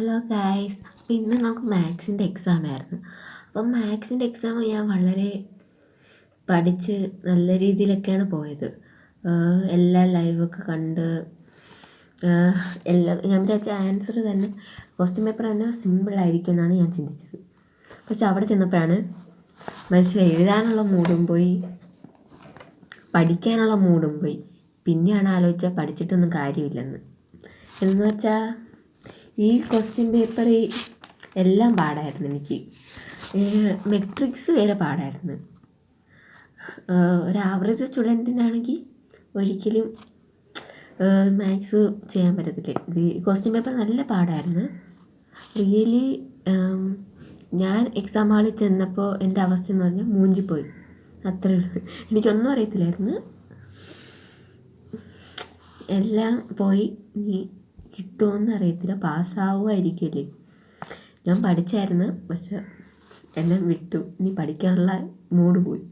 Hello guys, അപ്പോൾ ഇന്ന് നമുക്ക് മാത്സിൻ്റെ എക്സാം ആയിരുന്നു. അപ്പം മാത്സിൻ്റെ എക്സാം ഞാൻ വളരെ പഠിച്ച് നല്ല രീതിയിലൊക്കെയാണ് പോയത്. എല്ലാ ലൈവൊക്കെ കണ്ട് ഞാൻ വിചാരിച്ച ആൻസർ തന്നെ ക്വസ്റ്റ്യൻ പേപ്പർ തന്നെ സിമ്പിളായിരിക്കും എന്നാണ് ഞാൻ ചിന്തിച്ചത്. പക്ഷെ അവിടെ ചെന്നപ്പോഴാണ് മനുഷ്യൻ എഴുതാനുള്ള മൂഡും പോയി, പഠിക്കാനുള്ള മൂഡും പോയി. പിന്നെയാണ് ആലോചിച്ചാൽ പഠിച്ചിട്ടൊന്നും കാര്യമില്ലെന്ന്. എന്ന് വെച്ചാൽ ഈ ക്വസ്റ്റ്യൻ പേപ്പർ എല്ലാം പാടായിരുന്നു. എനിക്ക് മെട്രിക്സ് വരെ പാടായിരുന്നു. ഒരു ആവറേജ് സ്റ്റുഡൻറ്റിനാണെങ്കിൽ ഒരിക്കലും മാത്സ് ചെയ്യാൻ പറ്റത്തില്ല. ഇത് ക്വസ്റ്റ്യൻ പേപ്പർ നല്ല പാടായിരുന്നു റിയലി. ഞാൻ എക്സാം ഹാളിൽ ചെന്നപ്പോൾ എൻ്റെ അവസ്ഥ എന്ന് പറഞ്ഞാൽ മൂഞ്ചിപ്പോയി. അത്രയേ ഉള്ളൂ. എനിക്കൊന്നും അറിയത്തില്ലായിരുന്നു. എല്ലാം പോയി. ഇനി കിട്ടുമോയെന്ന് അറിയത്തില്ല, പാസ്സാവുമായിരിക്കില്ലേ. ഞാൻ പഠിച്ചായിരുന്നു, പക്ഷെ എല്ലാം വിട്ടു. ഇനി പഠിക്കാനുള്ള മൂഡ് പോയി.